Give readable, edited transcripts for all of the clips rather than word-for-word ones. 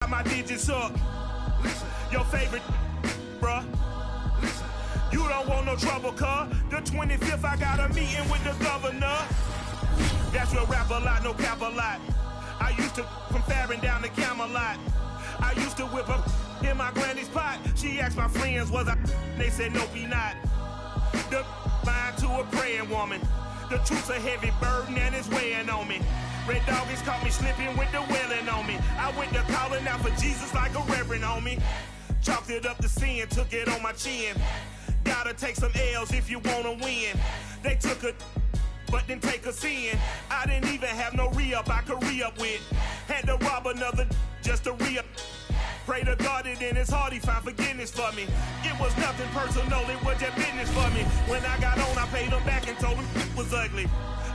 My digits up. Your favorite, bruh. You don't want no trouble, cuz. The 25th, I got a meeting with the governor. That's real rap a lot, no cap a lot. I used to from Farron down to Camelot. I used to whip up in my granny's pot. She asked my friends, was I? They said, no, be not. The line to a praying woman. The truth's a heavy burden and it's weighing on me. Red doggies caught me slipping with the wailing on me. I went to calling out for Jesus like a reverend on me. Chalked it up to sin, took it on my chin. Gotta take some L's if you wanna win. They took a but didn't take a sin. I didn't even have no re-up I could re-up with. Had to rob another just to re-up. Pray to God that in his heart he found forgiveness for me. It was nothing personal, it was just business for me. When I got on, I paid him back and told him it was ugly.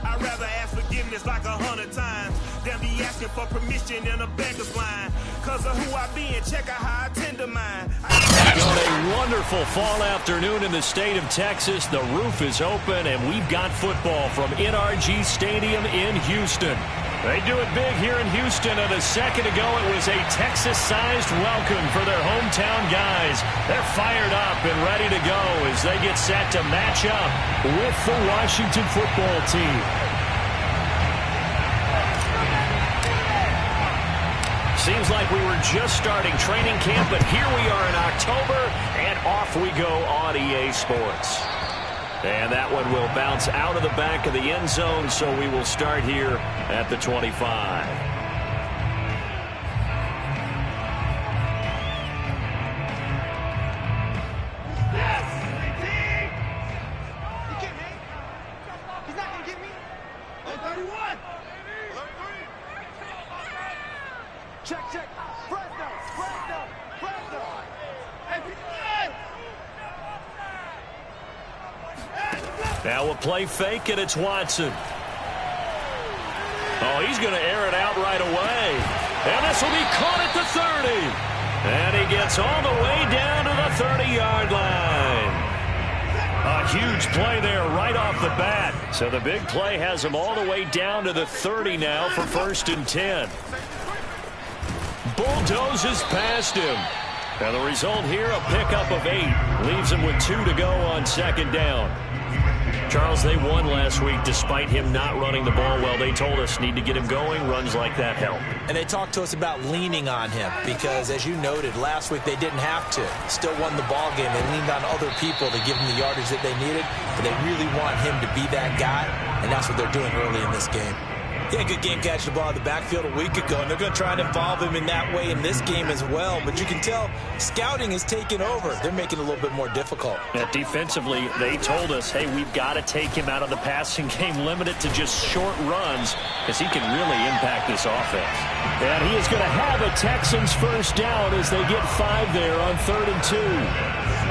I'd rather ask forgiveness like 100 times than be asking for permission in a beggar's line. Cause of who I be and check out how I tend to mine. On a wonderful fall afternoon in the state of Texas, the roof is open and we've got football from NRG Stadium in Houston. They do it big here in Houston, and a second ago it was a Texas-sized welcome for their hometown guys. They're fired up and ready to go as they get set to match up with the Washington football team. Seems like we were just starting training camp, but here we are in October, and off we go on EA Sports. And that one will bounce out of the back of the end zone, so we will start here at the 25. He's not going to get me. 31. Check. Fresno. Now a play fake, and it's Watson. Oh, he's going to air it out right away. And this will be caught at the 30. And he gets all the way down to the 30-yard line. A huge play there right off the bat. So the big play has him all the way down to the 30 now for 1st and 10. Bulldozes past him. And the result here, a pickup of 8. Leaves him with 2 to go on 2nd down. Charles, they won last week despite him not running the ball well. They told us need to get him going. Runs like that help. And they talked to us about leaning on him because, as you noted, last week they didn't have to. Still won the ball game. They leaned on other people to give him the yardage that they needed, but they really want him to be that guy, and that's what they're doing early in this game. He had a good game catching the ball in the backfield a week ago, and they're going to try and involve him in that way in this game as well. But you can tell scouting is taking over. They're making it a little bit more difficult. And defensively, they told us, hey, we've got to take him out of the passing game, limit it to just short runs, because he can really impact this offense. And he is going to have a Texans first down as they get 5 there on 3rd and 2.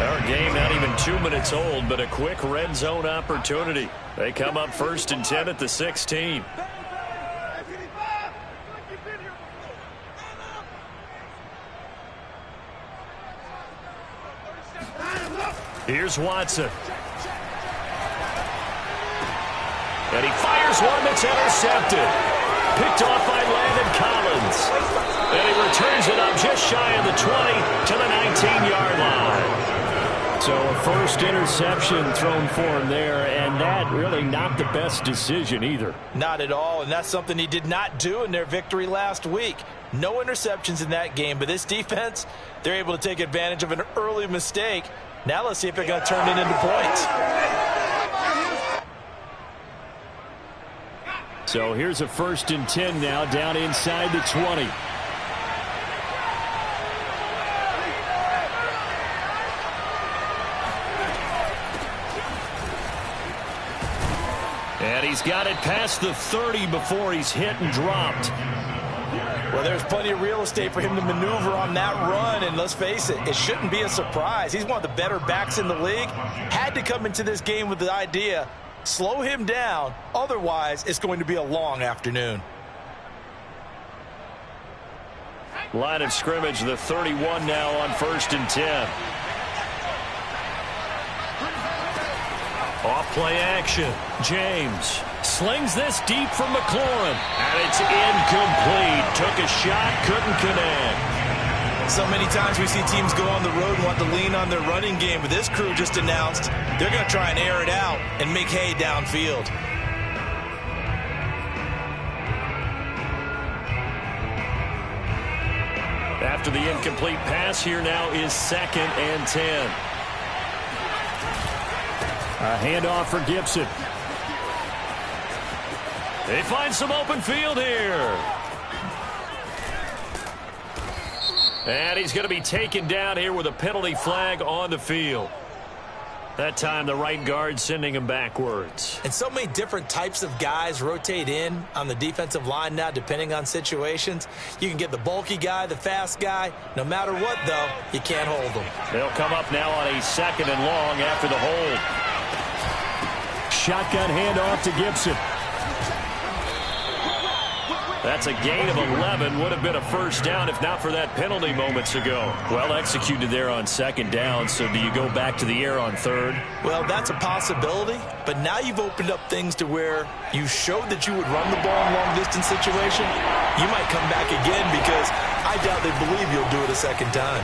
Our game not even 2 minutes old, but a quick red zone opportunity. They come up 1st and 10 at the 16. Here's Watson. And he fires one that's intercepted. Picked off by Landon Collins. And he returns it up just shy of the 20 to the 19-yard line. So a first interception thrown for him there, and that really not the best decision either. Not at all, and that's something he did not do in their victory last week. No interceptions in that game, but this defense, they're able to take advantage of an early mistake. Now let's see if they're going to turn it into points. So here's a 1st and 10 now down inside the 20. And he's got it past the 30 before he's hit and dropped. Well, there's plenty of real estate for him to maneuver on that run, and let's face it, it shouldn't be a surprise. He's one of the better backs in the league. Had to come into this game with the idea, slow him down, otherwise it's going to be a long afternoon. Line of scrimmage, the 31 now on 1st and 10. Off play action. James slings this deep from McLaurin. And it's incomplete. Took a shot, couldn't connect. So many times we see teams go on the road and want to lean on their running game, but this crew just announced they're going to try and air it out and make hay downfield. After the incomplete pass, here now is 2nd and 10. A handoff for Gibson. They find some open field here. And he's going to be taken down here with a penalty flag on the field. That time the right guard sending him backwards. And so many different types of guys rotate in on the defensive line now depending on situations. You can get the bulky guy, the fast guy. No matter what, though, you can't hold them. They'll come up now on a 2nd and long after the hold. Shotgun handoff to Gibson. That's a gain of 11. Would have been a first down if not for that penalty moments ago. Well executed there on 2nd down. So do you go back to the air on 3rd? Well, that's a possibility. But now you've opened up things to where you showed that you would run the ball in long-distance situation. You might come back again because I doubt they believe you'll do it a 2nd time.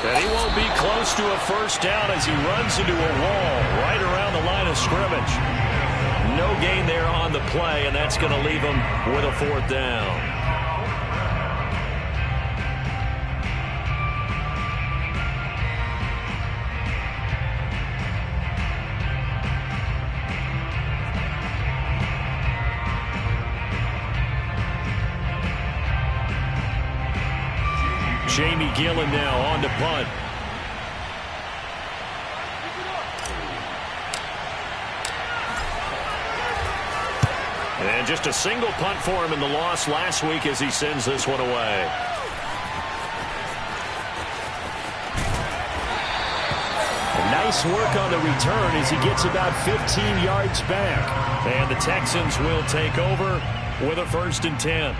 And he won't be close to a first down as he runs into a wall right around the line of scrimmage. No gain there on the play, and that's going to leave him with a 4th down. Jamie Gillen now on to punt. And just a single punt for him in the loss last week as he sends this one away. Nice work on the return as he gets about 15 yards back. And the Texans will take over with a 1st and 10.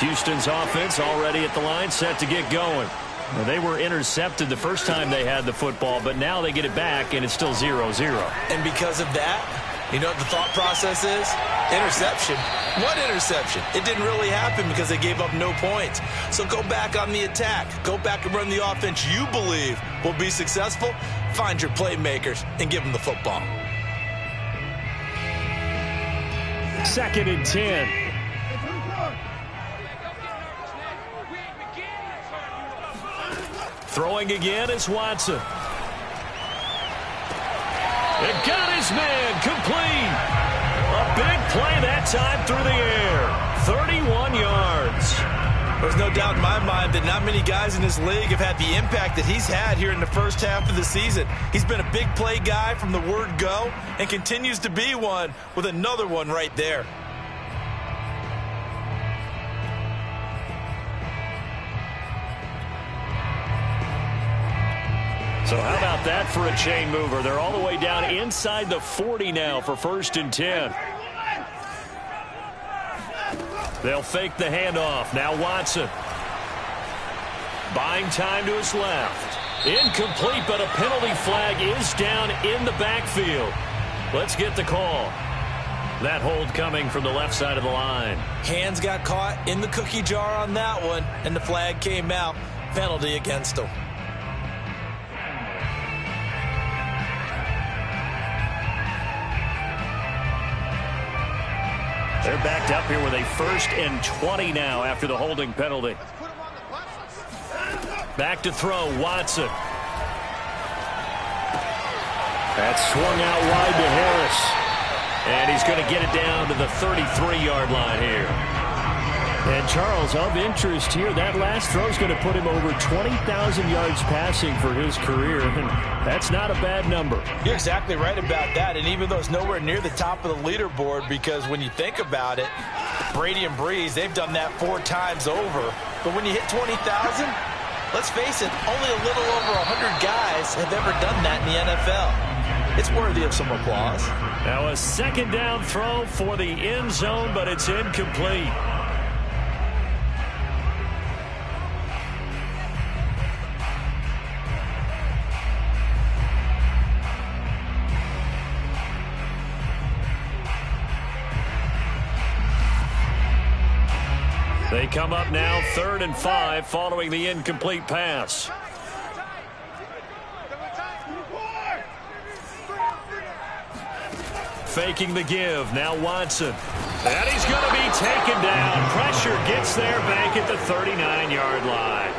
Houston's offense already at the line, set to get going. Well, they were intercepted the first time they had the football, but now they get it back, and it's still 0-0. And because of that, you know what the thought process is? Interception. What interception? It didn't really happen because they gave up no points. So go back on the attack. Go back and run the offense you believe will be successful. Find your playmakers and give them the football. 2nd and 10. Throwing again is Watson. It got his man complete. A big play that time through the air. 31 yards. There's no doubt in my mind that not many guys in this league have had the impact that he's had here in the first half of the season. He's been a big play guy from the word go and continues to be one with another one right there. So how about that for a chain mover? They're all the way down inside the 40 now for 1st and 10. They'll fake the handoff. Now Watson. Buying time to his left. Incomplete, but a penalty flag is down in the backfield. Let's get the call. That hold coming from the left side of the line. Hands got caught in the cookie jar on that one, and the flag came out. Penalty against him. They're backed up here with a 1st and 20 now after the holding penalty. Back to throw, Watson. That's swung out wide to Harris. And he's going to get it down to the 33-yard line here. And Charles, of interest here, that last throw is going to put him over 20,000 yards passing for his career. And that's not a bad number. You're exactly right about that. And even though it's nowhere near the top of the leaderboard, because when you think about it, Brady and Breeze, they've done that 4 times over. But when you hit 20,000, let's face it, only a little over 100 guys have ever done that in the NFL. It's worthy of some applause. Now a 2nd down throw for the end zone, but it's incomplete. come up now 3rd and 5 following the incomplete pass. Faking the give. Now Watson. And he's going to be taken down. Pressure gets there back at the 39-yard line.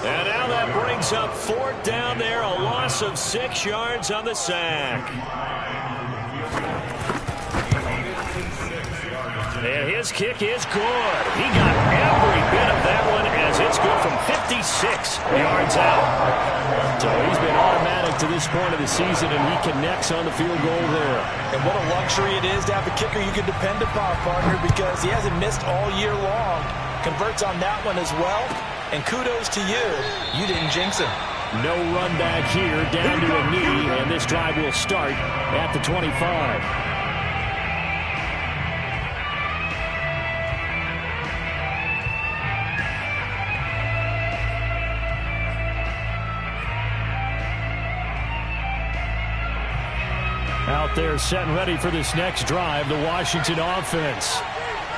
And now that brings up 4th down there. A loss of 6 yards on the sack. And his kick is good. He got every bit of that one as it's good from 56 yards out. So he's been automatic to this point of the season, and he connects on the field goal there. And what a luxury it is to have a kicker you can depend upon, partner, because he hasn't missed all year long. Converts on that one as well. And kudos to you. You didn't jinx him. No run back here, down to a knee, and this drive will start at the 25. Out there set and ready for this next drive, the Washington offense.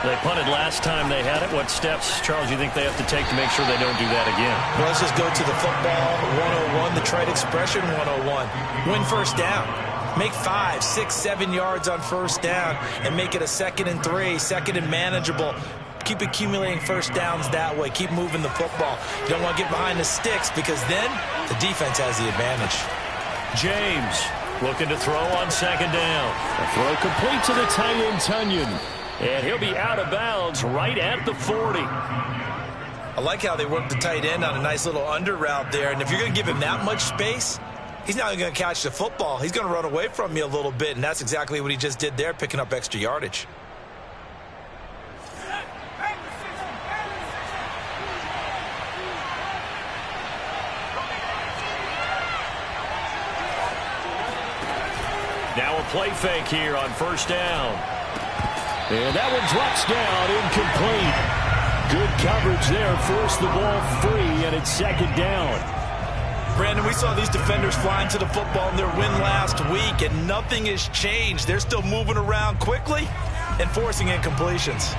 They punted last time they had it. What steps, Charles, you think they have to take to make sure they don't do that again? Well, let's just go to the football 101, the trite expression 101. Win first down. Make 5, 6, 7 yards on first down and make it a 2nd and 3, 2nd and manageable. Keep accumulating first downs that way. Keep moving the football. You don't want to get behind the sticks because then the defense has the advantage. James looking to throw on 2nd down. A throw complete to the tight end, Tunyon. And he'll be out of bounds right at the 40. I like how they work the tight end on a nice little under route there. And if you're going to give him that much space, he's not going to catch the football. He's going to run away from you a little bit. And that's exactly what he just did there, picking up extra yardage. Now a play fake here on first down. And that one drops down, incomplete. Good coverage there, forced the ball free, and it's 2nd down. Brandon, we saw these defenders flying to the football in their win last week, and nothing has changed. They're still moving around quickly and forcing incompletions.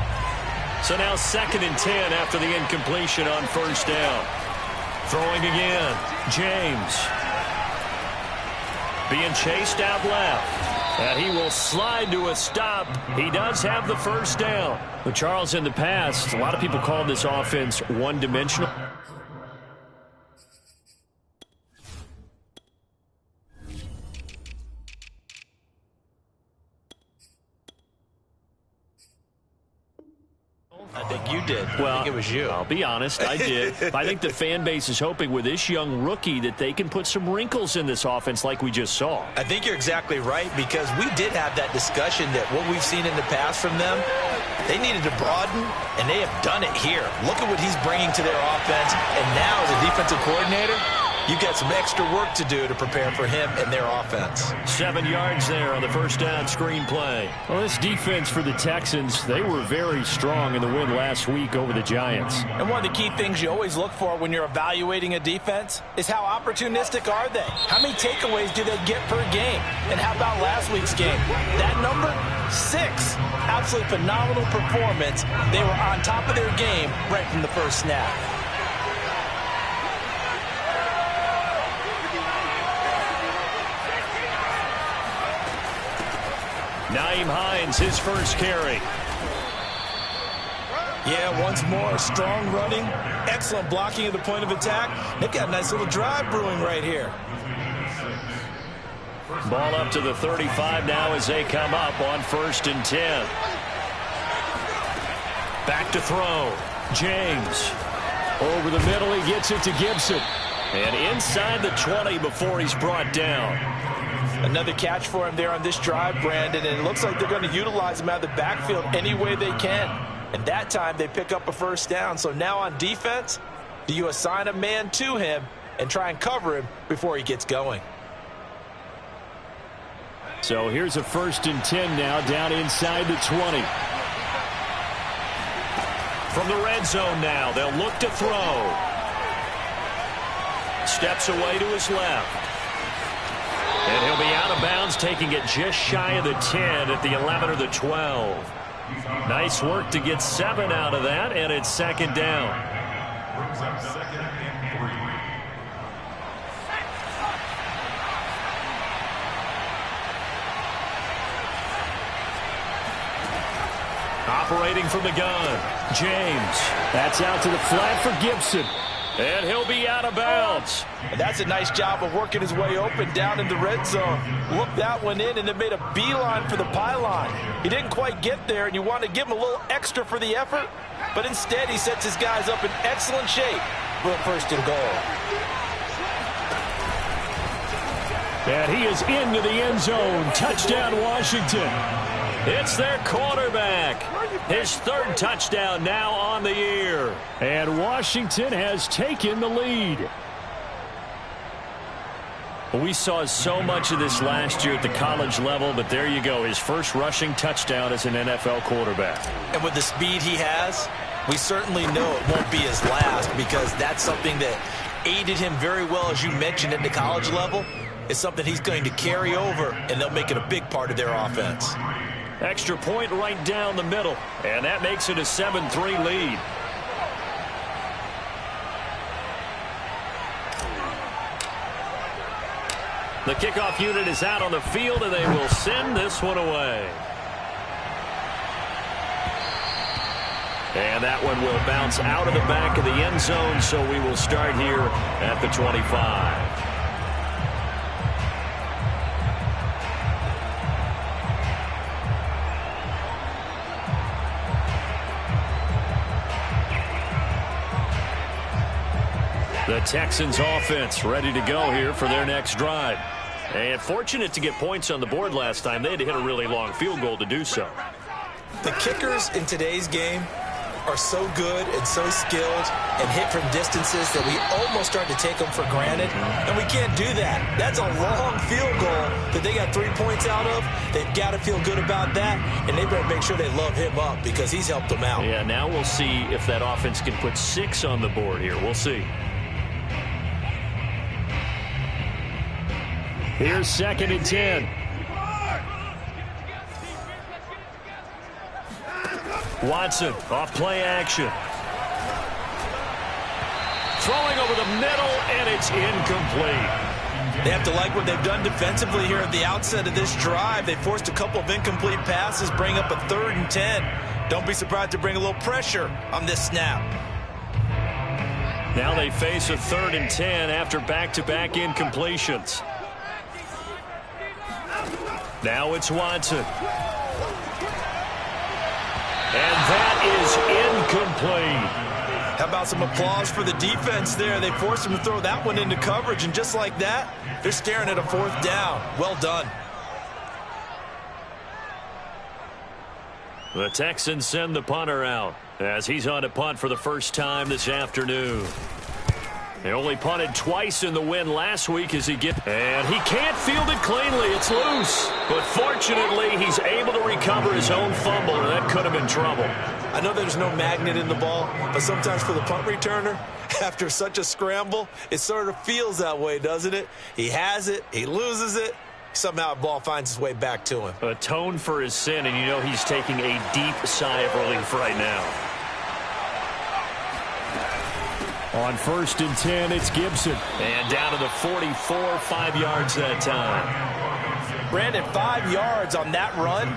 So now 2nd and 10 after the incompletion on first down. Throwing again, James. Being chased out left. And he will slide to a stop. He does have the first down. But Charles, in the past, a lot of people call this offense one-dimensional. I think you did. Well, I think it was you. I'll be honest, I did. I think the fan base is hoping with this young rookie that they can put some wrinkles in this offense like we just saw. I think you're exactly right because we did have that discussion that what we've seen in the past from them, they needed to broaden, and they have done it here. Look at what he's bringing to their offense, and now as a defensive coordinator, you've got some extra work to do to prepare for him and their offense. 7 yards there on the first down screen play. Well, this defense for the Texans, they were very strong in the win last week over the Giants. And one of the key things you always look for when you're evaluating a defense is how opportunistic are they? How many takeaways do they get per game? And how about last week's game? That number, 6. Absolutely phenomenal performance. They were on top of their game right from the first snap. Nyheim Hines, his first carry. Yeah, once more, strong running, excellent blocking at the point of attack. They've got a nice little drive brewing right here. Ball up to the 35 now as they come up on 1st and 10. Back to throw. James. Over the middle, he gets it to Gibson. And inside the 20 before he's brought down. Another catch for him there on this drive, Brandon, and it looks like they're going to utilize him out of the backfield any way they can. And that time they pick up a first down. So now on defense, do you assign a man to him and try and cover him before he gets going? So here's a 1st and 10 now down inside the 20. From the red zone now, they'll look to throw. Steps away to his left. And he'll be out of bounds, taking it just shy of the 10 at the 11 or the 12. Nice work to get 7 out of that, and it's second down. Brings up 2nd and 3. Operating from the gun, James. That's out to the flat for Gibson. And he'll be out of bounds. And that's a nice job of working his way open down in the red zone. Looked that one in and then made a beeline for the pylon. He didn't quite get there, and you want to give him a little extra for the effort, but instead he sets his guys up in excellent shape for a 1st and goal. And he is into the end zone. Touchdown, Washington. It's their quarterback. His 3rd touchdown now on the year. And Washington has taken the lead. We saw so much of this last year at the college level, but there you go. His first rushing touchdown as an NFL quarterback. And with the speed he has, we certainly know it won't be his last, because that's something that aided him very well, as you mentioned, at the college level. It's something he's going to carry over, and they'll make it a big part of their offense. Extra point right down the middle, and that makes it a 7-3 lead. The kickoff unit is out on the field, and they will send this one away. And that one will bounce out of the back of the end zone, so we will start here at the 25. The Texans offense ready to go here for their next drive. And fortunate to get points on the board last time. They had to hit a really long field goal to do so. The kickers in today's game are so good and so skilled and hit from distances that we almost start to take them for granted. And we can't do that. That's a long field goal that they got 3 points out of. They've got to feel good about that, and they better make sure they love him up, because he's helped them out. Yeah, now we'll see if that offense can put 6 on the board here. We'll see. Here's 2nd and 10. Watson off play action. Throwing over the middle, and it's incomplete. They have to like what they've done defensively here at the outset of this drive. They forced a couple of incomplete passes, bring up a 3rd and 10. Don't be surprised to bring a little pressure on this snap. Now they face a 3rd and 10 after back-to-back incompletions. Now it's Watson. And that is incomplete. How about some applause for the defense there? They forced him to throw that one into coverage, and just like that, they're staring at a 4th down. Well done. The Texans send the punter out as he's on a punt for the first time this afternoon. They only punted twice in the win last week and he can't field it cleanly. It's loose. But fortunately, he's able to recover his own fumble, and that could have been trouble. I know there's no magnet in the ball, but sometimes for the punt returner, after such a scramble, it sort of feels that way, doesn't it? He has it, he loses it, somehow the ball finds its way back to him. Atone for his sin, and you know he's taking a deep sigh of relief right now. On 1st and 10, it's Gibson. And down to the 44, 5 yards that time. Brandon, 5 yards on that run.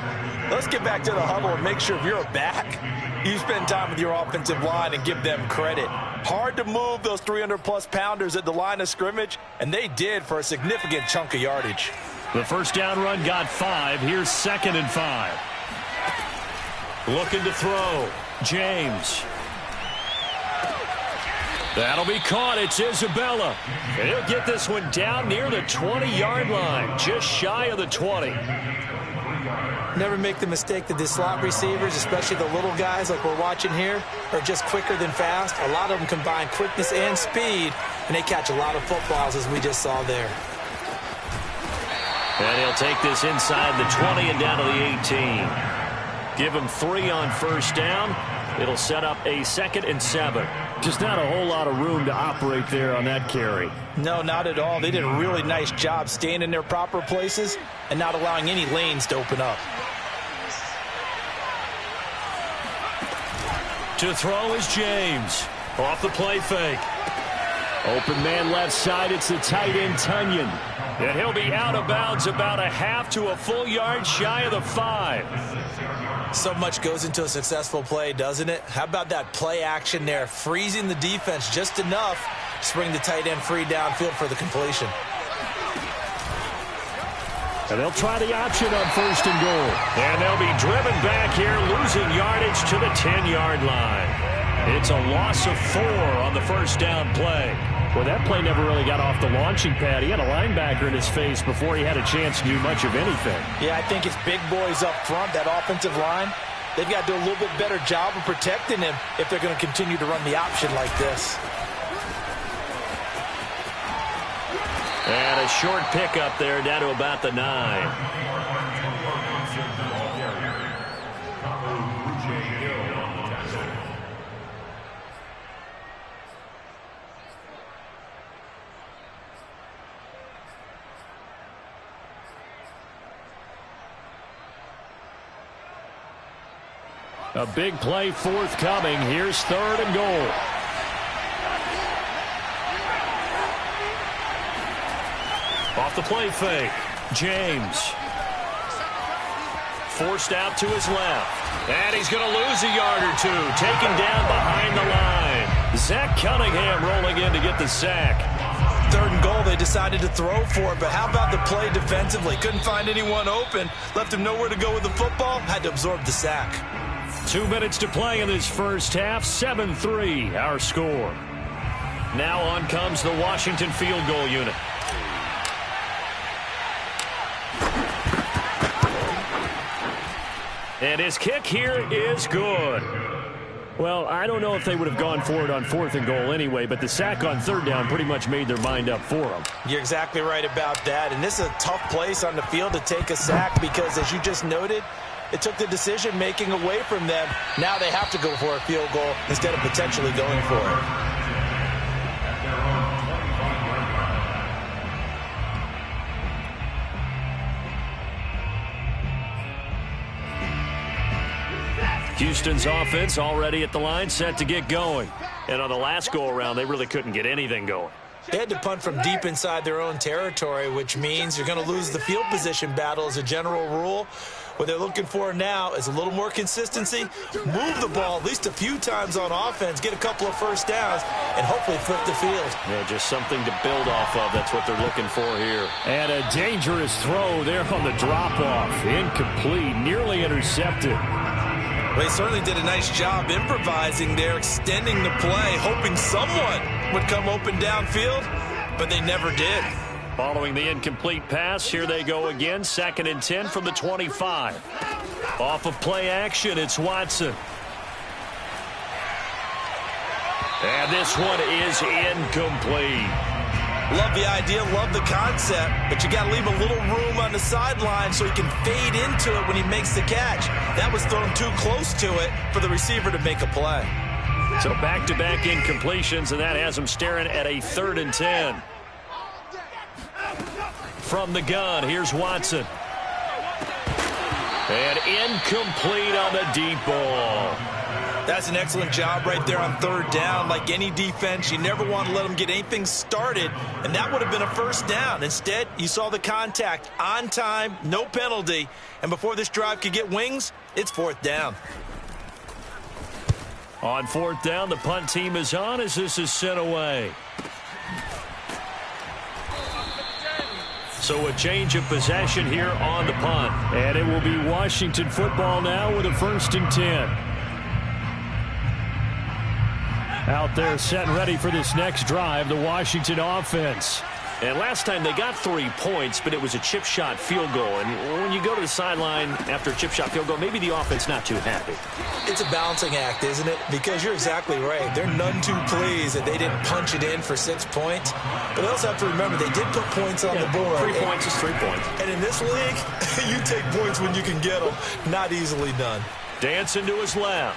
Let's get back to the huddle and make sure if you're back, you spend time with your offensive line and give them credit. Hard to move those 300-plus pounders at the line of scrimmage, and they did for a significant chunk of yardage. The first down run got 5. Here's 2nd and 5. Looking to throw. James. That'll be caught. It's Isabella. And he'll get this one down near the 20-yard line, just shy of the 20. Never make the mistake that the slot receivers, especially the little guys like we're watching here, are just quicker than fast. A lot of them combine quickness and speed, and they catch a lot of footballs, as we just saw there. And he'll take this inside the 20 and down to the 18. Give him 3 on first down. It'll set up a 2nd and 7. Just not a whole lot of room to operate there on that carry. No, not at all. They did a really nice job staying in their proper places and not allowing any lanes to open up. To throw is James. Off the play fake. Open man left side. It's the tight end, Tunyon. And he'll be out of bounds about a half to a full yard shy of the 5. So much goes into a successful play, doesn't it? How about that play action there? Freezing the defense just enough to bring the tight end free downfield for the completion. And they'll try the option on 1st and goal. And they'll be driven back here, losing yardage to the 10-yard line. It's a loss of 4 on the first down play. Well, that play never really got off the launching pad. He had a linebacker in his face before he had a chance to do much of anything. Yeah, I think it's big boys up front, that offensive line. They've got to do a little bit better job of protecting him if they're going to continue to run the option like this. And a short pickup there down to about the 9. A big play forthcoming. Here's 3rd and goal. Off the play fake. James. Forced out to his left. And he's going to lose a yard or 2. Taken down behind the line. Zach Cunningham rolling in to get the sack. 3rd and goal, they decided to throw for it, but how about the play defensively? Couldn't find anyone open. Left him nowhere to go with the football. Had to absorb the sack. 2 minutes to play in this first half. 7-3 our score. Now on comes the Washington field goal unit. And his kick here is good. Well, I don't know if they would have gone for it on 4th and goal anyway, but the sack on 3rd down pretty much made their mind up for them. You're exactly right about that. And this is a tough place on the field to take a sack because, as you just noted, it took the decision-making away from them. Now they have to go for a field goal instead of potentially going for it. Houston's offense already at the line, set to get going. And on the last go-around, they really couldn't get anything going. They had to punt from deep inside their own territory, which means you're going to lose the field position battle as a general rule. What they're looking for now is a little more consistency, move the ball at least a few times on offense, get a couple of first downs, and hopefully flip the field. Yeah, just something to build off of. That's what they're looking for here. And a dangerous throw there on the drop-off. Incomplete, nearly intercepted. Well, he certainly did a nice job improvising there, extending the play, hoping someone would come open downfield, but they never did. Following the incomplete pass, here they go again. 2nd and 10 from the 25. Off of play action, it's Watson. And this one is incomplete. Love the idea, love the concept, but you got to leave a little room on the sideline so he can fade into it when he makes the catch. That was thrown too close to it for the receiver to make a play. So back-to-back incompletions, and that has him staring at a 3rd and 10. From the gun, here's Watson. And incomplete on the deep ball. That's an excellent job right there on 3rd down. Like any defense, you never want to let them get anything started, and that would have been a first down. Instead, you saw the contact on time, no penalty, and before this drive could get wings, it's 4th down. On 4th down, the punt team is on as this is sent away. So a change of possession here on the punt. And it will be Washington football now with a 1st and 10. Out there set and ready for this next drive, the Washington offense. And last time they got 3 points, but it was a chip shot field goal. And when you go to the sideline after a chip shot field goal, maybe the offense not too happy. It's a balancing act, isn't it? Because you're exactly right. They're none too pleased that they didn't punch it in for 6 points. But they also have to remember they did put points on the board. 3 points is 3 points. And in this league, you take points when you can get them. Not easily done. Dancing to his left.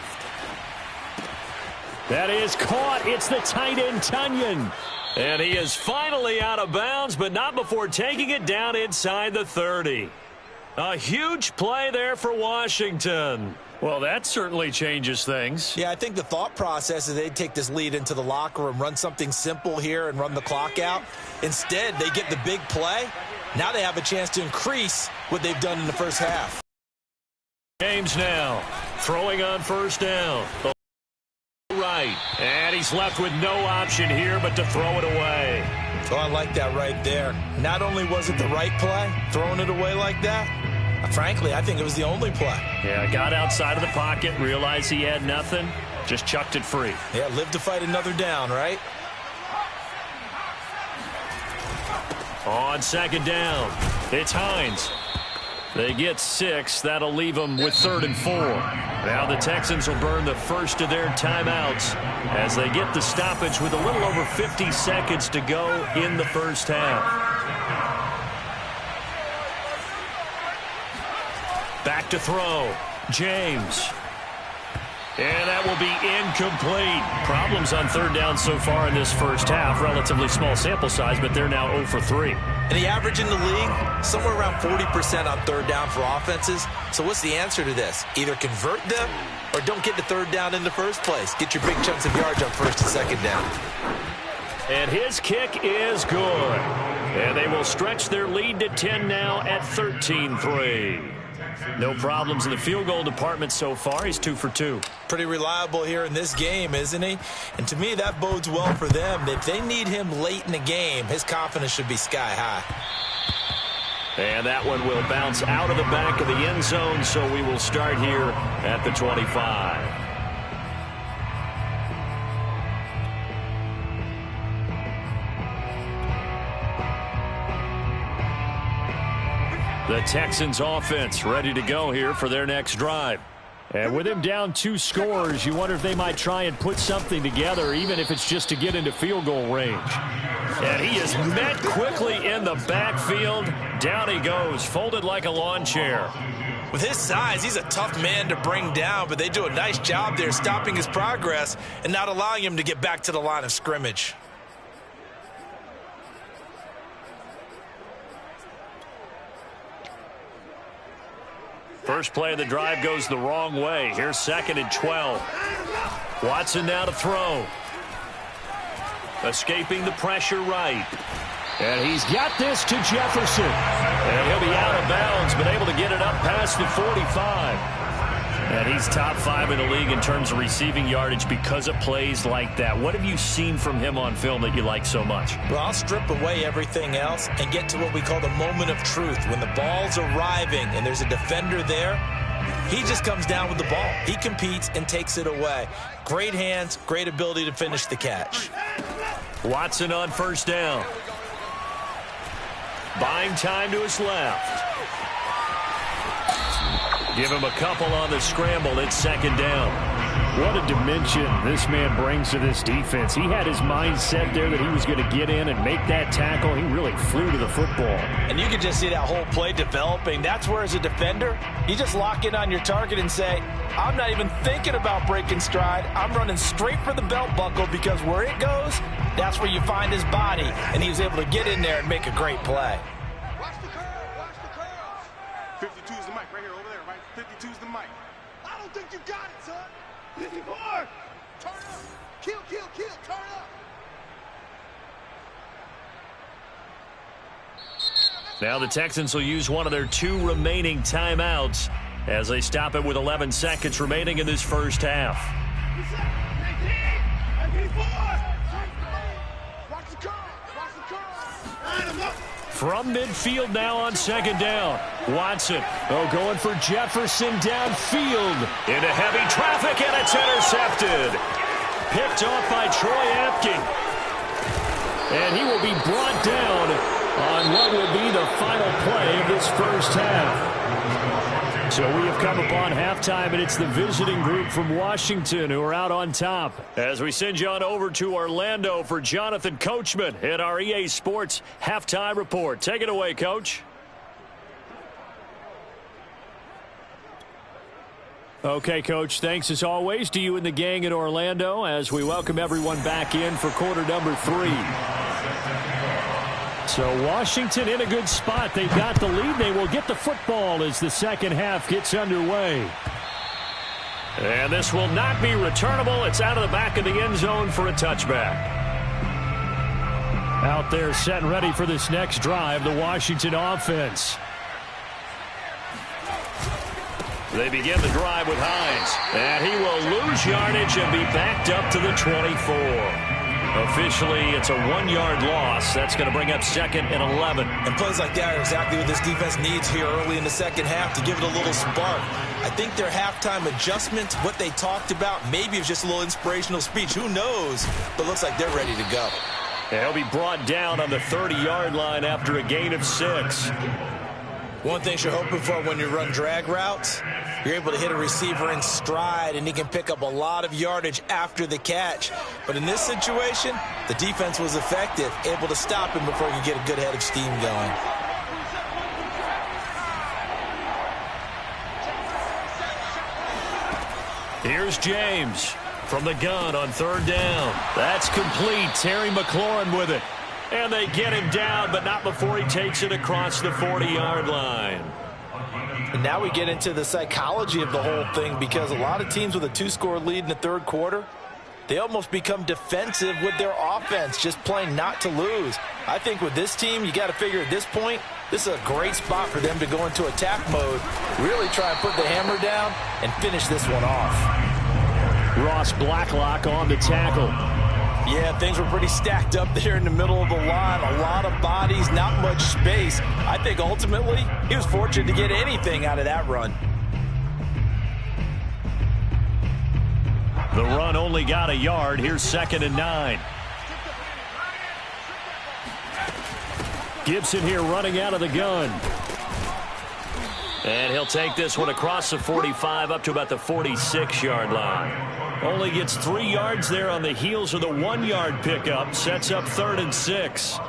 That is caught. It's the tight end, Tunyon. And he is finally out of bounds, but not before taking it down inside the 30. A huge play there for Washington. Well, that certainly changes things. Yeah, I think the thought process is they'd take this lead into the locker room, run something simple here and run the clock out. Instead, they get the big play. Now they have a chance to increase what they've done in the first half. James now throwing on first down. Right, and he's left with no option here but to throw it away. Oh, I like that right there. Not only was it the right play, throwing it away like that, frankly, I think it was the only play. Yeah, got outside of the pocket, realized he had nothing, just chucked it free. Yeah, live to fight another down, right? On second down, it's Hines. They get 6. That'll leave them with 3rd and 4. Now the Texans will burn the first of their timeouts as they get the stoppage with a little over 50 seconds to go in the first half. Back to throw. James. And that will be incomplete. Problems on 3rd down so far in this first half. Relatively small sample size, but they're now 0 for 3. And the average in the league, somewhere around 40% on 3rd down for offenses. So what's the answer to this? Either convert them or don't get to 3rd down in the first place. Get your big chunks of yards on 1st and 2nd down. And his kick is good. And they will stretch their lead to 10 now at 13-3. No problems in the field goal department so far. He's 2 for 2. Pretty reliable here in this game, isn't he? And to me, that bodes well for them. If they need him late in the game, his confidence should be sky high. And that one will bounce out of the back of the end zone, so we will start here at the 25. The Texans offense ready to go here for their next drive. And with him down 2 scores, you wonder if they might try and put something together, even if it's just to get into field goal range. And he is met quickly in the backfield. Down he goes, folded like a lawn chair. With his size, he's a tough man to bring down, but they do a nice job there stopping his progress and not allowing him to get back to the line of scrimmage. First play of the drive goes the wrong way. Here's 2nd and 12. Watson now to throw. Escaping the pressure right. And he's got this to Jefferson. And he'll be out of bounds, but able to get it up past the 45. And he's top 5 in the league in terms of receiving yardage because of plays like that. What have you seen from him on film that you like so much? Well, I'll strip away everything else and get to what we call the moment of truth. When the ball's arriving and there's a defender there, he just comes down with the ball. He competes and takes it away. Great hands, great ability to finish the catch. Watson on first down. Buying time to his left. Give him a couple on the scramble. It's 2nd down. What a dimension this man brings to this defense. He had his mind set there that he was going to get in and make that tackle. He really flew to the football. And you can just see that whole play developing. That's where, as a defender, you just lock in on your target and say, I'm not even thinking about breaking stride. I'm running straight for the belt buckle because where it goes, that's where you find his body. And he was able to get in there and make a great play. Watch the curve. Watch the curve. 52 is the mic right here over there, right? 52 is the mic. I don't think you got it, son. 54. Turn up. Kill, kill, kill. Turn up. Now the Texans will use one of their 2 remaining timeouts as they stop it with 11 seconds remaining in this first half. Watch the curve. Watch the curve. Line him up. From midfield now on 2nd down. Watson, going for Jefferson downfield. Into heavy traffic, and it's intercepted. Picked off by Troy Apke. And he will be brought down on what will be the final play of this first half. So we have come upon halftime, and it's the visiting group from Washington who are out on top. As we send you on over to Orlando for Jonathan Coachman in our EA Sports Halftime Report. Take it away, Coach. Okay, Coach, thanks as always to you and the gang in Orlando as we welcome everyone back in for quarter number 3. So Washington in a good spot. They've got the lead. They will get the football as the second half gets underway. And this will not be returnable. It's out of the back of the end zone for a touchback. Out there set and ready for this next drive, the Washington offense. They begin the drive with Hines. And he will lose yardage and be backed up to the 24. Officially, it's a 1-yard loss. That's going to bring up 2nd and 11. And plays like that are exactly what this defense needs here early in the second half to give it a little spark. I think their halftime adjustments, what they talked about, maybe it's just a little inspirational speech. Who knows? But looks like they're ready to go. And he'll be brought down on the 30-yard line after a gain of 6. One thing you're hoping for when you run drag routes, you're able to hit a receiver in stride, and he can pick up a lot of yardage after the catch. But in this situation, the defense was effective, able to stop him before he could get a good head of steam going. Here's James from the gun on 3rd down. That's complete. Terry McLaurin with it. And they get him down, but not before he takes it across the 40-yard line. And now we get into the psychology of the whole thing, because a lot of teams with a 2-score lead in the third quarter, they almost become defensive with their offense, just playing not to lose. I think with this team, you got to figure at this point, this is a great spot for them to go into attack mode, really try and put the hammer down and finish this one off. Ross Blacklock on the tackle. Yeah, things were pretty stacked up there in the middle of the line. A lot of bodies, not much space. I think ultimately he was fortunate to get anything out of that run. The run only got a yard. Here's 2nd and 9. Gibson here running out of the gun. And he'll take this one across the 45 up to about the 46-yard line. Only gets 3 yards there on the heels of the 1-yard pickup. Sets up 3rd and 6. And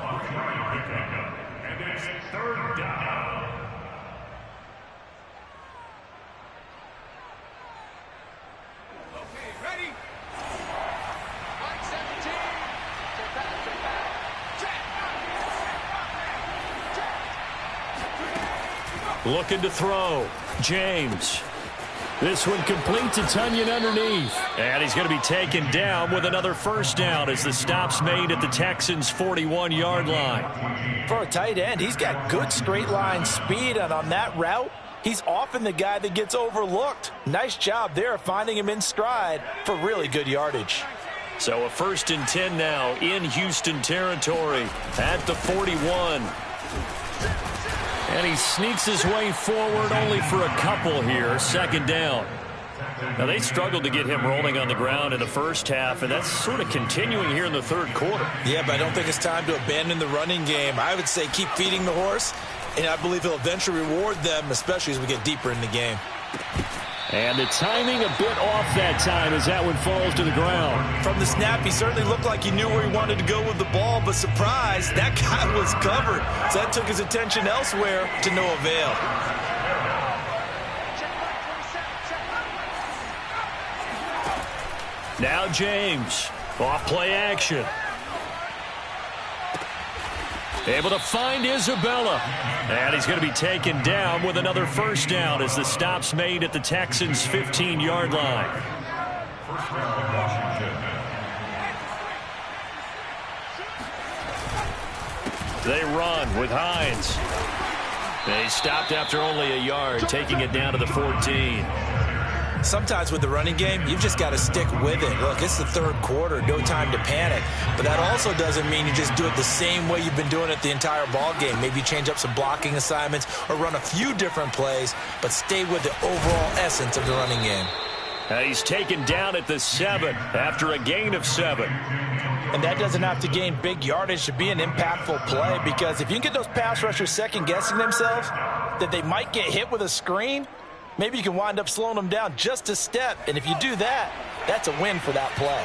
it's 3rd down. Okay, ready? Mike 17. Check back. Looking to throw. James. This one complete to Tunyon underneath. And he's going to be taken down with another 1st down as the stop's made at the Texans' 41-yard line. For a tight end, he's got good straight line speed, and on that route, he's often the guy that gets overlooked. Nice job there finding him in stride for really good yardage. So a 1st and 10 now in Houston territory at the 41. And he sneaks his way forward only for a couple here. 2nd down. Now, they struggled to get him rolling on the ground in the first half, and that's sort of continuing here in the third quarter. Yeah, but I don't think it's time to abandon the running game. I would say keep feeding the horse, and I believe he'll eventually reward them, especially as we get deeper in the game. And the timing a bit off that time as that one falls to the ground. From the snap, he certainly looked like he knew where he wanted to go with the ball, but surprise, that guy was covered. So that took his attention elsewhere to no avail. Now James, off play action. Able to find Isabella. And he's going to be taken down with another 1st down as the stop's made at the Texans' 15-yard line. First down, Washington. They run with Hines. They stopped after only a yard, taking it down to the 14. Sometimes with the running game, you've just got to stick with it. Look, it's the third quarter, no time to panic. But that also doesn't mean you just do it the same way you've been doing it the entire ball game. Maybe change up some blocking assignments or run a few different plays, but stay with the overall essence of the running game. And he's taken down at the 7 after a gain of 7. And that doesn't have to gain big yardage to be an impactful play, because if you can get those pass rushers second-guessing themselves that they might get hit with a screen, maybe you can wind up slowing them down just a step. And if you do that, that's a win for that play.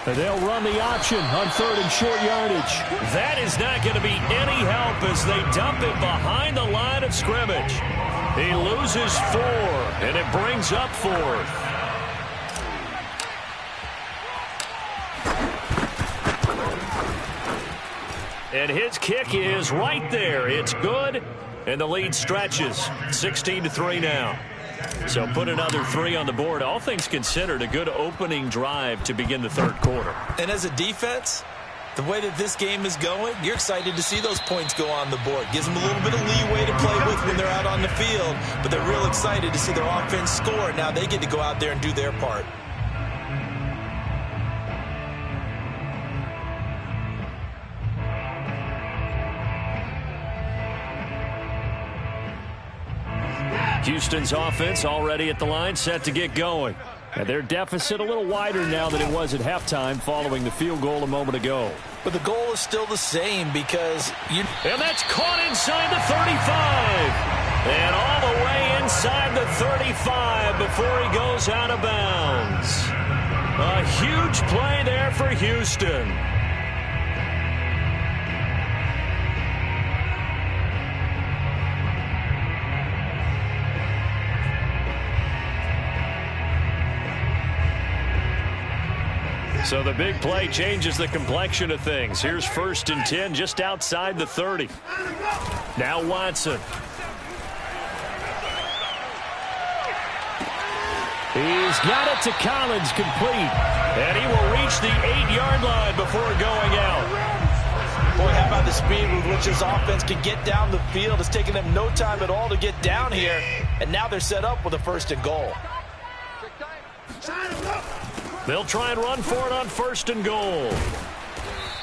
And they'll run the option on 3rd and short yardage. That is not going to be any help as they dump it behind the line of scrimmage. He loses 4, and it brings up 4th. And his kick is right there. It's good. And the lead stretches 16-3 now. So put another 3 on the board. All things considered, a good opening drive to begin the third quarter. And as a defense, the way that this game is going, you're excited to see those points go on the board. Gives them a little bit of leeway to play with when they're out on the field, but they're real excited to see their offense score. Now they get to go out there and do their part. Houston's offense already at the line, set to get going. And their deficit a little wider now than it was at halftime following the field goal a moment ago. But the goal is still the same because you... And that's caught inside the 35. And all the way inside the 35 before he goes out of bounds. A huge play there for Houston. So the big play changes the complexion of things. Here's 1st and 10 just outside the 30. Now Watson. He's got it to Collins, complete. And he will reach the 8-yard line before going out. Boy, how about the speed with which this offense can get down the field? It's taking them no time at all to get down here. And now they're set up with a 1st and goal. They'll try and run for it on 1st and goal.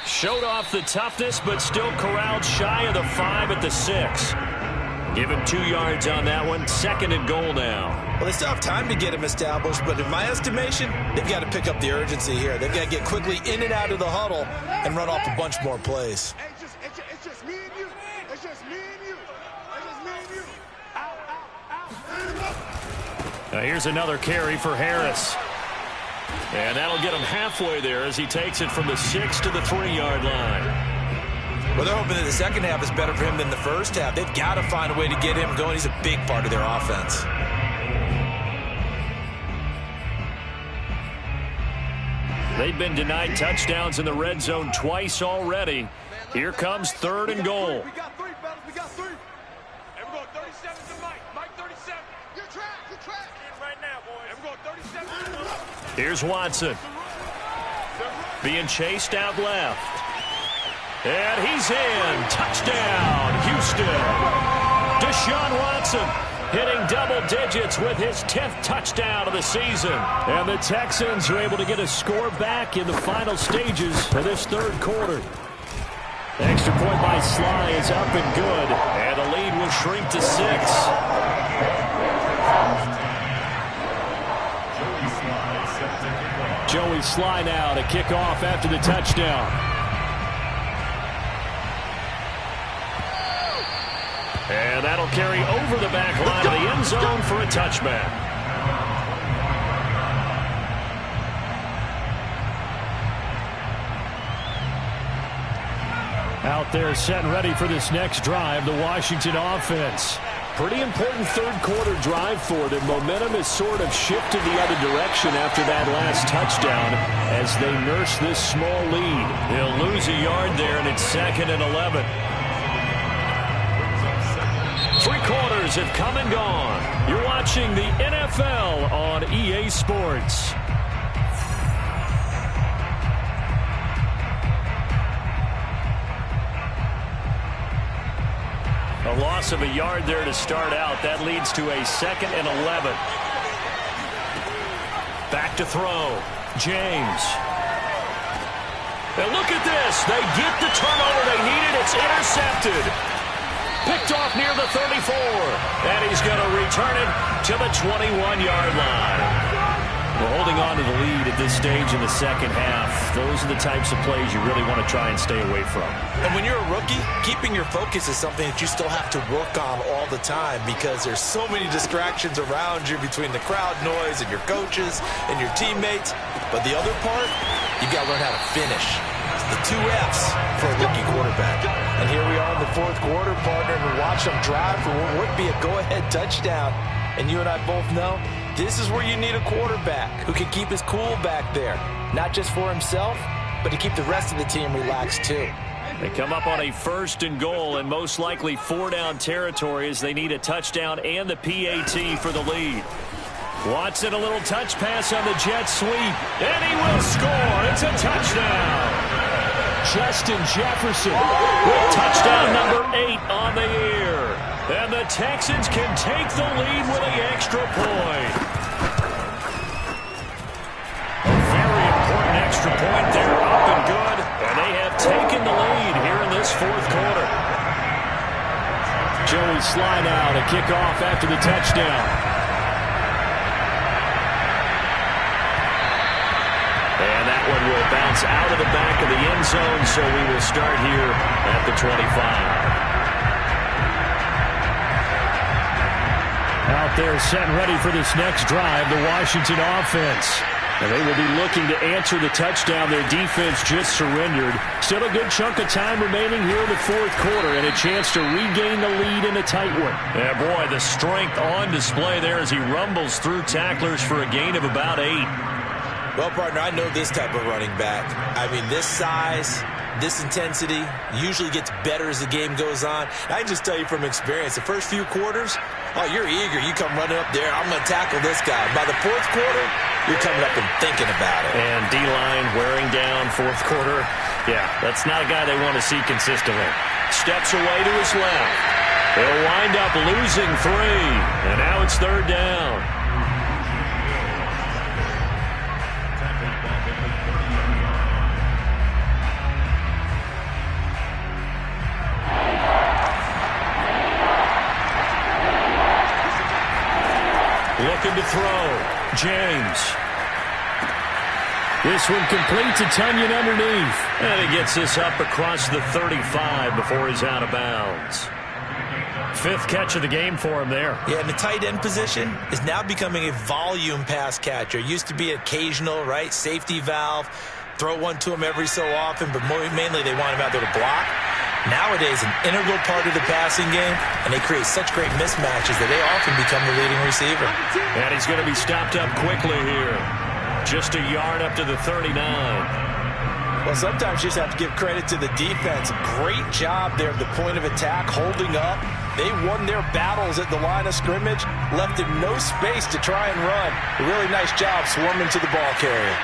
Showed off the toughness, but still corralled shy of the 5 at the 6. Give him 2 yards on that one. 2nd and goal now. Well, they still have time to get him established, but in my estimation, they've got to pick up the urgency here. They've got to get quickly in and out of the huddle and run off a bunch more plays. It's just me and you. It's just me and you. It's just me and you. Out. Now here's another carry for Harris. And that'll get him halfway there as he takes it from the 6 to the 3-yard line. Well, they're hoping that the second half is better for him than the first half. They've got to find a way to get him going. He's a big part of their offense. They've been denied touchdowns in the red zone twice already. Here comes 3rd and goal. We got 3, fellas. We got 3. And we're going 37 to Mike. Mike 37. You're trapped. You're trapped. Right now, boys. And we're going 37. Here's Watson. Being chased out left. And he's in. Touchdown, Houston. Deshaun Watson hitting double digits with his 10th touchdown of the season. And the Texans are able to get a score back in the final stages of this third quarter. The extra point by Sly is up and good. And the lead will shrink to 6. Joey Sly now to kick off after the touchdown. And that'll carry over the back line of the end zone for a touchback. Out there set and ready for this next drive, the Washington offense. Pretty important third quarter drive for them. Momentum has sort of shifted the other direction after that last touchdown as they nurse this small lead. They'll lose a yard there, and it's 2nd and 11. 3 quarters have come and gone. You're watching the NFL on EA Sports. A loss of a yard there to start out. That leads to a 2nd and 11. Back to throw. James. And look at this. They get the turnover they needed. It's intercepted. Picked off near the 34. And he's going to return it to the 21-yard line. We're holding on to the lead at this stage in the second half. Those are the types of plays you really want to try and stay away from. And when you're a rookie, keeping your focus is something that you still have to work on all the time because there's so many distractions around you between the crowd noise and your coaches and your teammates. But the other part, you've got to learn how to finish. It's the 2 F's for a rookie quarterback. And here we are in the 4th quarter, partner, and we watch them drive for what would be a go-ahead touchdown. And you and I both know this is where you need a quarterback who can keep his cool back there. Not just for himself, but to keep the rest of the team relaxed too. They come up on a 1st and goal and most likely 4-down territory as they need a touchdown and the PAT for the lead. Watson, a little touch pass on the jet sweep, and he will score. It's a touchdown. Justin Jefferson with touchdown number 8 on the year. And the Texans can take the lead with an extra point. A very important extra point there, up and good. And they have taken the lead here in this 4th quarter. Joey Sly now to kick off after the touchdown. And that one will bounce out of the back of the end zone, so we will start here at the 25. Out there set and ready for this next drive, the Washington offense. And they will be looking to answer the touchdown their defense just surrendered. Still a good chunk of time remaining here in the 4th quarter and a chance to regain the lead in a tight one. Yeah, boy, the strength on display there as he rumbles through tacklers for a gain of about 8. Well, partner, I know this type of running back. I mean, this size, this intensity usually gets better as the game goes on. I can just tell you from experience, the first few quarters, oh, you're eager. You come running up there, I'm going to tackle this guy. By the 4th quarter, you're coming up and thinking about it. And D-line wearing down 4th quarter. Yeah, that's not a guy they want to see consistently. Steps away to his left. They'll wind up losing 3. And now it's 3rd down. Looking to throw. James. This one complete to Tunyon underneath. And he gets this up across the 35 before he's out of bounds. 5th catch of the game for him there. Yeah, and the tight end position is now becoming a volume pass catcher. It used to be occasional, right? Safety valve. Throw one to him every so often, but mainly they want him out there to block. Nowadays, an integral part of the passing game, and they create such great mismatches that they often become the leading receiver. And he's going to be stopped up quickly here. Just a yard up to the 39. Well, sometimes you just have to give credit to the defense. Great job there at the point of attack, holding up. They won their battles at the line of scrimmage, left him no space to try and run. A really nice job swarming to the ball carrier.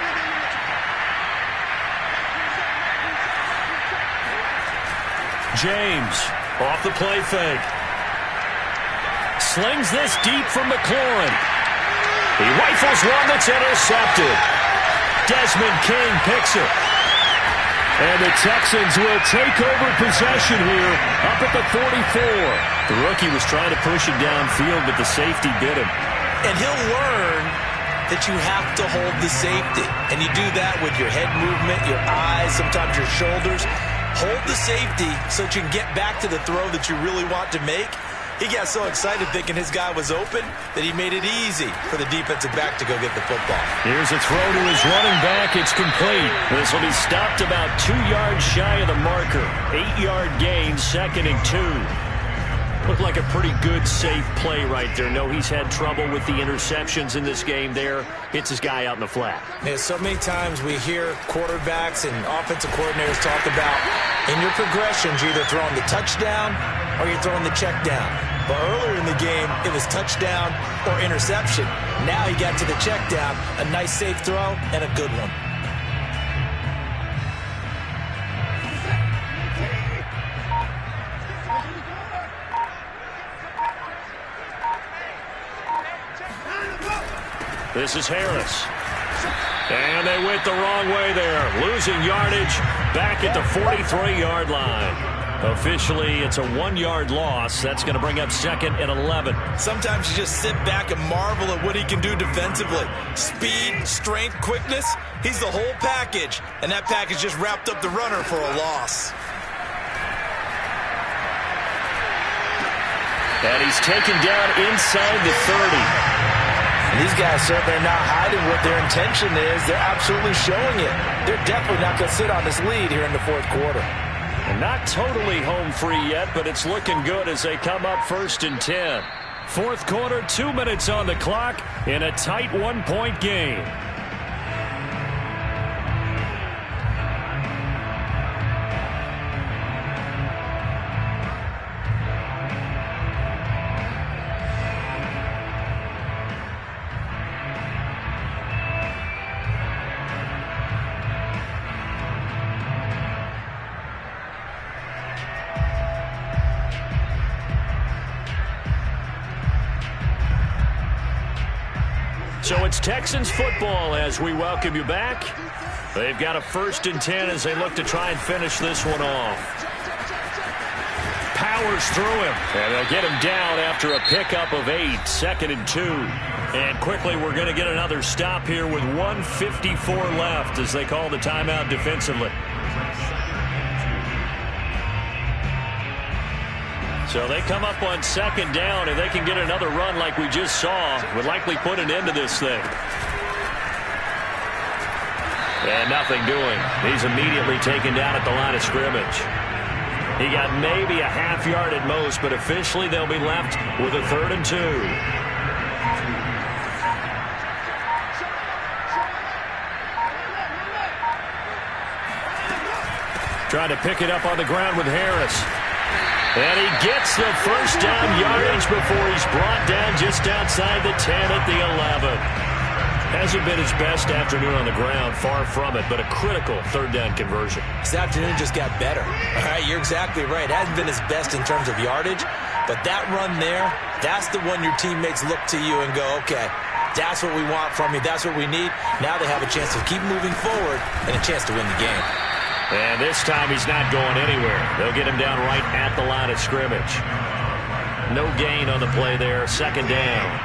James off the play fake. Slings this deep from McLaurin. He rifles one that's intercepted. Desmond King picks it. And the Texans will take over possession here up at the 44. The rookie was trying to push it downfield, but the safety bit him. And he'll learn that you have to hold the safety. And you do that with your head movement, your eyes, sometimes your shoulders. Hold the safety so that you can get back to the throw that you really want to make. He got so excited thinking his guy was open that he made it easy for the defensive back to go get the football. Here's a throw to his running back. It's complete. This will be stopped about 2 yards shy of the marker. 8-yard gain, 2nd and 2. Looked like a pretty good, safe play right there. No, he's had trouble with the interceptions in this game there. Hits his guy out in the flat. Yeah, so many times we hear quarterbacks and offensive coordinators talk about in your progressions, you're either throwing the touchdown or you're throwing the check down. But earlier in the game, it was touchdown or interception. Now he got to the check down, a nice safe throw, and a good one. This is Harris. And they went the wrong way there. Losing yardage back at the 43-yard line. Officially, it's a 1-yard loss. That's going to bring up 2nd and 11. Sometimes you just sit back and marvel at what he can do defensively. Speed, strength, quickness. He's the whole package. And that package just wrapped up the runner for a loss. And he's taken down inside the 30. These guys certainly are not hiding what their intention is. They're absolutely showing it. They're definitely not going to sit on this lead here in the 4th quarter. And not totally home free yet, but it's looking good as they come up 1st and 10. 4th quarter, 2 minutes on the clock in a tight 1-point game. So it's Texans football as we welcome you back. They've got a 1st and 10 as they look to try and finish this one off. Powers through him, and they'll get him down after a pickup of 8, 2nd and 2. And quickly we're going to get another stop here with 1:54 left as they call the timeout defensively. So they come up on 2nd down, and they can get another run like we just saw. Would likely put an end to this thing. And nothing doing. He's immediately taken down at the line of scrimmage. He got maybe a half yard at most, but officially they'll be left with a 3rd and 2. Trying to pick it up on the ground with Harris. And he gets the 1st down yardage before he's brought down just outside the 10 at the 11. Hasn't been his best afternoon on the ground, far from it, but a critical 3rd down conversion. This afternoon just got better. All right, you're exactly right. Hasn't been his best in terms of yardage, but that run there, that's the one your teammates look to you and go, okay, that's what we want from you. That's what we need. Now they have a chance to keep moving forward and a chance to win the game. And this time he's not going anywhere. They'll get him down right at the line of scrimmage. No gain on the play there. 2nd down.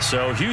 So Houston